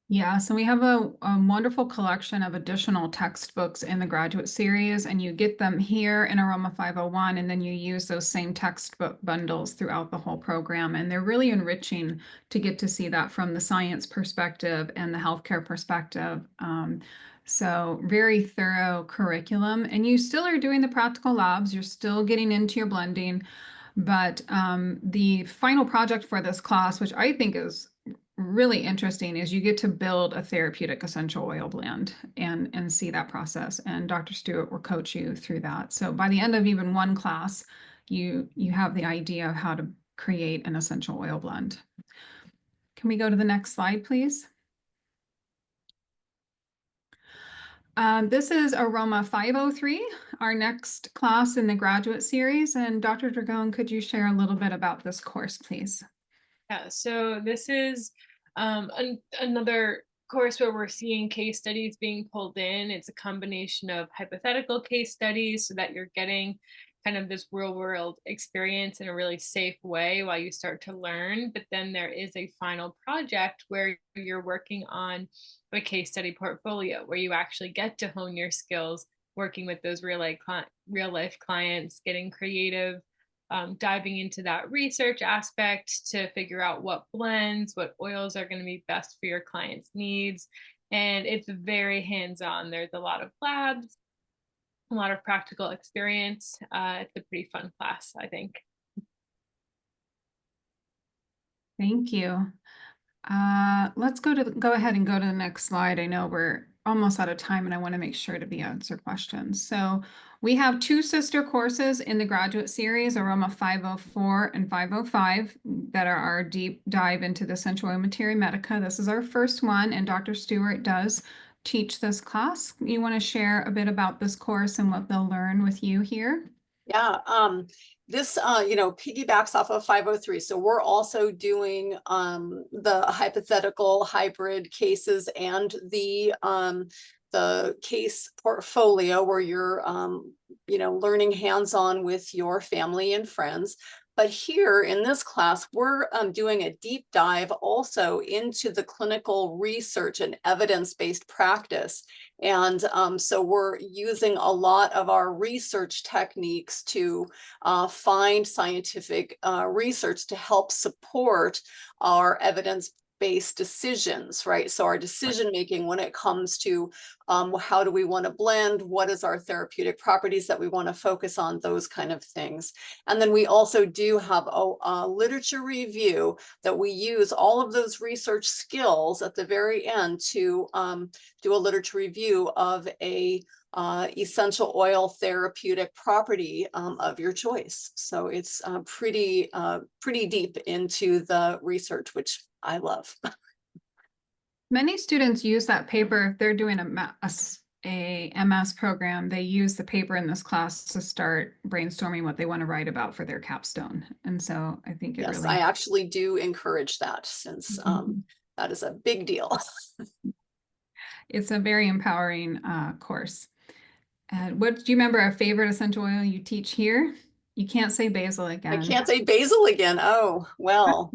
Yeah, so we have a wonderful collection of additional textbooks in the graduate series, and you get them here in Aroma 501, and then you use those same textbook bundles throughout the whole program. And they're really enriching to get to see that from the science perspective and the healthcare perspective. So very thorough curriculum, and you still are doing the practical labs, you're still getting into your blending, but the final project for this class, which I think is really interesting, is you get to build a therapeutic essential oil blend and see that process. And Dr. Stewart will coach you through that. So by the end of even one class, you have the idea of how to create an essential oil blend. Can we go to the next slide, please? This is Aroma 503, our next class in the graduate series. And Dr. Dragone, could you share a little bit about this course, please? Yeah, so this is another course where we're seeing case studies being pulled in. It's a combination of hypothetical case studies so that you're getting kind of this real world experience in a really safe way while you start to learn. But then there is a final project where you're working on a case study portfolio where you actually get to hone your skills working with those real life clients, getting creative, diving into that research aspect to figure out what blends, what oils are going to be best for your client's needs. And it's very hands-on. There's a lot of labs, a lot of practical experience. It's a pretty fun class, I think. Thank you. Let's go ahead and go to the next slide. I know we're almost out of time and I want to make sure to answer questions. So we have two sister courses in the graduate series, Aroma 504 and 505, that are our deep dive into the essential oil materia medica. This is our first one, and Dr. Stewart does teach this class. You want to share a bit about this course and what they'll learn with you here? Yeah, this piggybacks off of 503. So we're also doing the hypothetical hybrid cases and the case portfolio where you're learning hands-on with your family and friends. But here in this class, we're doing a deep dive also into the clinical research and evidence-based practice. And so we're using a lot of our research techniques to find scientific research to help support our evidence-based decisions, right? So our decision making when it comes to how do we want to blend, what is our therapeutic properties that we want to focus on, those kind of things. And then we also do have a literature review that we use all of those research skills at the very end to do a literature review of a essential oil therapeutic property of your choice. So it's pretty deep into the research, which I love. Many students use that paper if they're doing a MS program. They use the paper in this class to start brainstorming what they want to write about for their capstone. And so I think yes, I actually do encourage that, since that is a big deal. It's a very empowering course. And what do you remember a favorite essential oil you teach here? You can't say basil again. I can't say basil again. Oh, well.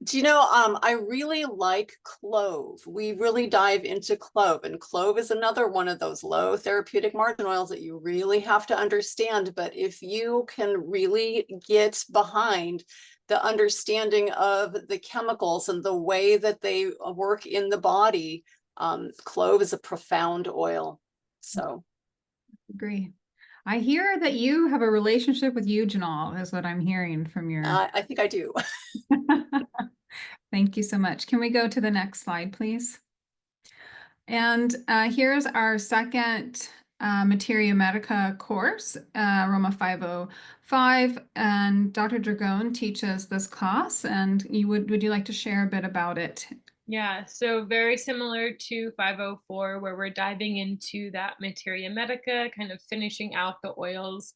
Do you know, I really like clove. We really dive into clove, and clove is another one of those low therapeutic margin oils that you really have to understand. But if you can really get behind the understanding of the chemicals and the way that they work in the body, clove is a profound oil. So. Agree. I hear that you have a relationship with eugenol, is what I'm hearing from your. I think I do. Thank you so much. Can we go to the next slide, please? And here's our second Materia Medica course, Aroma 505, and Dr. Dragone teaches this class. And would you like to share a bit about it? Yeah, so very similar to 504, where we're diving into that materia medica, kind of finishing out the oils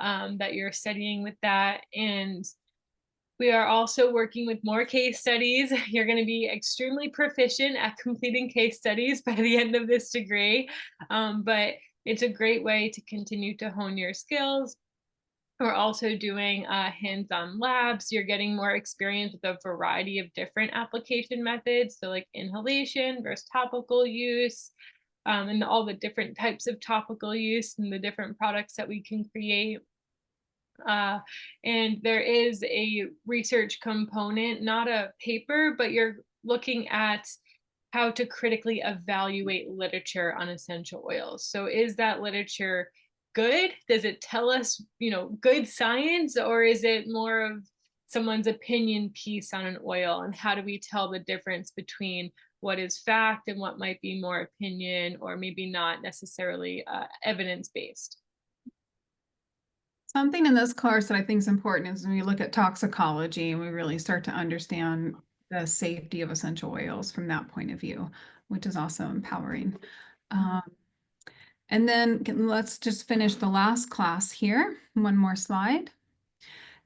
that you're studying with that. And we are also working with more case studies. You're going to be extremely proficient at completing case studies by the end of this degree, but it's a great way to continue to hone your skills. We're also doing hands-on labs. You're getting more experience with a variety of different application methods. So like inhalation versus topical use, and all the different types of topical use and the different products that we can create. And there is a research component, not a paper, but you're looking at how to critically evaluate literature on essential oils. So is that literature good? Does it tell us, good science, or is it more of someone's opinion piece on an oil? And how do we tell the difference between what is fact and what might be more opinion, or maybe not necessarily evidence-based? Something in this course that I think is important is when we look at toxicology and we really start to understand the safety of essential oils from that point of view, which is also empowering. And then let's just finish the last class here. One more slide.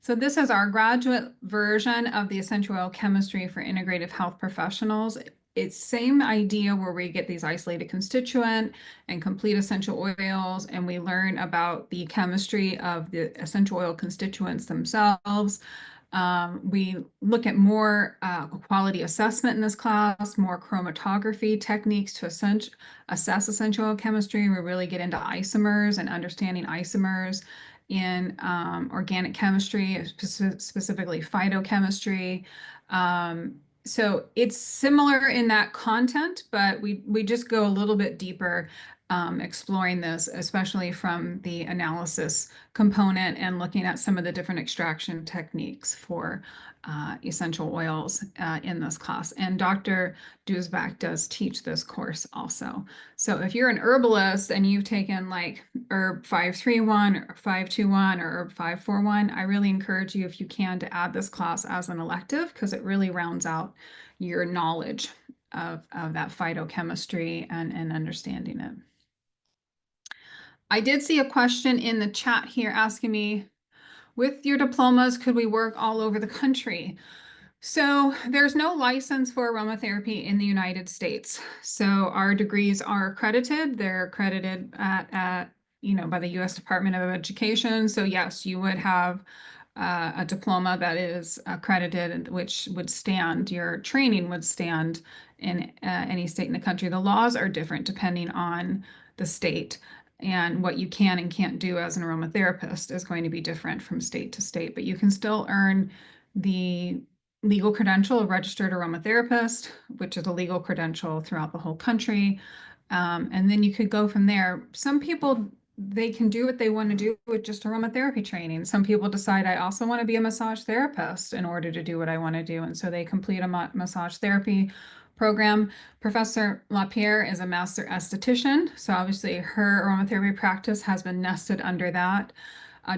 So this is our graduate version of the essential oil chemistry for integrative health professionals. It's same idea where we get these isolated constituent and complete essential oils, and we learn about the chemistry of the essential oil constituents themselves. We look at more quality assessment in this class, more chromatography techniques to assess essential oil chemistry. We really get into isomers and understanding isomers in organic chemistry, specifically phytochemistry. So it's similar in that content, but we just go a little bit deeper exploring this, especially from the analysis component and looking at some of the different extraction techniques for essential oils in this class. And Dr. Duesbach does teach this course also. So if you're an herbalist and you've taken like herb 531 or 521 or herb 541, I really encourage you, if you can, to add this class as an elective, because it really rounds out your knowledge of that phytochemistry and understanding it. I did see a question in the chat here asking me, with your diplomas, could we work all over the country? So there's no license for aromatherapy in the United States. So our degrees are accredited. They're accredited by the U.S. Department of Education. So yes, you would have a diploma that is accredited, which would stand, your training would stand in any state in the country. The laws are different depending on the state, and what you can and can't do as an aromatherapist is going to be different from state to state, but you can still earn the legal credential of registered aromatherapist, which is a legal credential throughout the whole country. And then you could go from there. Some people, they can do what they want to do with just aromatherapy training. Some people decide, I also want to be a massage therapist in order to do what I want to do. And so they complete a massage therapy program. Professor LaPierre is a master esthetician. So obviously her aromatherapy practice has been nested under that.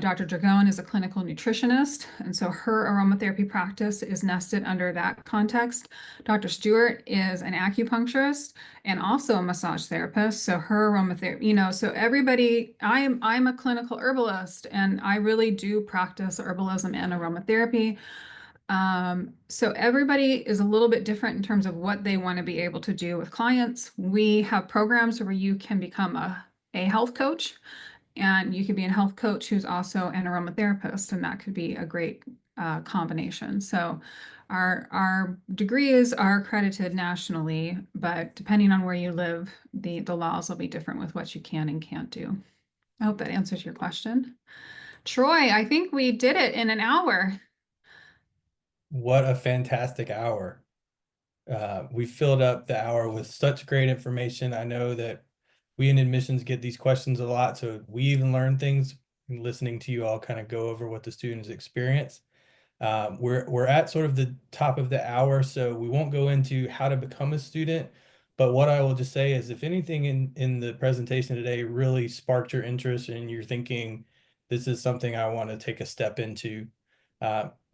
Dr. Dragone is a clinical nutritionist, and so her aromatherapy practice is nested under that context. Dr. Stewart is an acupuncturist and also a massage therapist. So her aromatherapy, so everybody, I'm a clinical herbalist, and I really do practice herbalism and aromatherapy. So everybody is a little bit different in terms of what they want to be able to do with clients. We have programs where you can become a health coach, and you could be a health coach who's also an aromatherapist, and that could be a great combination. So our degrees are accredited nationally, but depending on where you live, the laws will be different with what you can and can't do. I hope that answers your question. Troy, I think we did it in an hour. What a fantastic hour. We filled up the hour with such great information. I know that we in admissions get these questions a lot, so we even learn things listening to you all kind of go over what the students experience. We're at sort of the top of the hour, so we won't go into how to become a student, But what I will just say is if anything in the presentation today really sparked your interest and you're thinking, this is something I want to take a step into,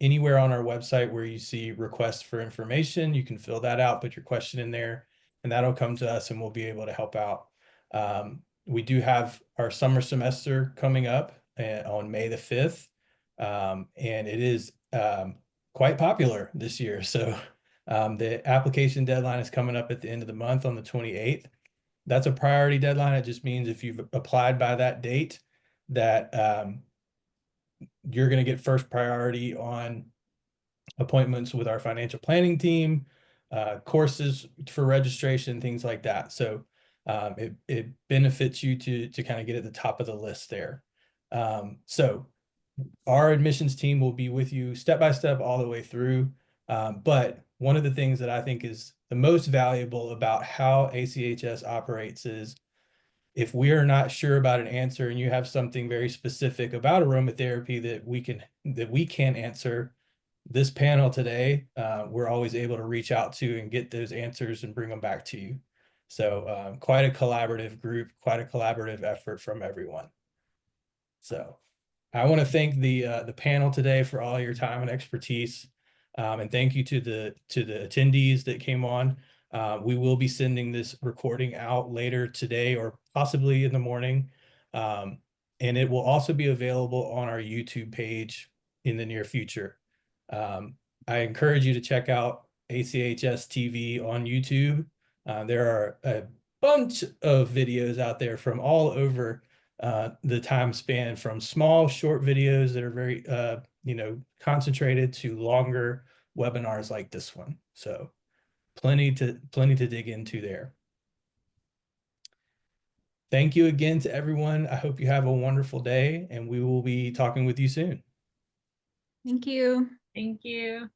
anywhere on our website where you see requests for information, you can fill that out, put your question in there, and that'll come to us and we'll be able to help out. We do have our summer semester coming up on May the 5th, and it is quite popular this year. So the application deadline is coming up at the end of the month on the 28th. That's a priority deadline. It just means if you've applied by that date, that you're going to get first priority on appointments with our financial planning team, courses for registration, things like that. So it benefits you to kind of get at the top of the list there. So our admissions team will be with you step by step all the way through. But one of the things that I think is the most valuable about how ACHS operates is if we are not sure about an answer and you have something very specific about aromatherapy that we can answer, this panel today, we're always able to reach out to and get those answers and bring them back to you. So quite a collaborative group, quite a collaborative effort from everyone. So I want to thank the panel today for all your time and expertise, and thank you to the attendees that came on. We will be sending this recording out later today or possibly in the morning, and it will also be available on our YouTube page in the near future. I encourage you to check out ACHS TV on YouTube. There are a bunch of videos out there from all over the time span, from small short videos that are very concentrated to longer webinars like this one. So plenty to dig into there. Thank you again to everyone. I hope you have a wonderful day and we will be talking with you soon. Thank you. Thank you.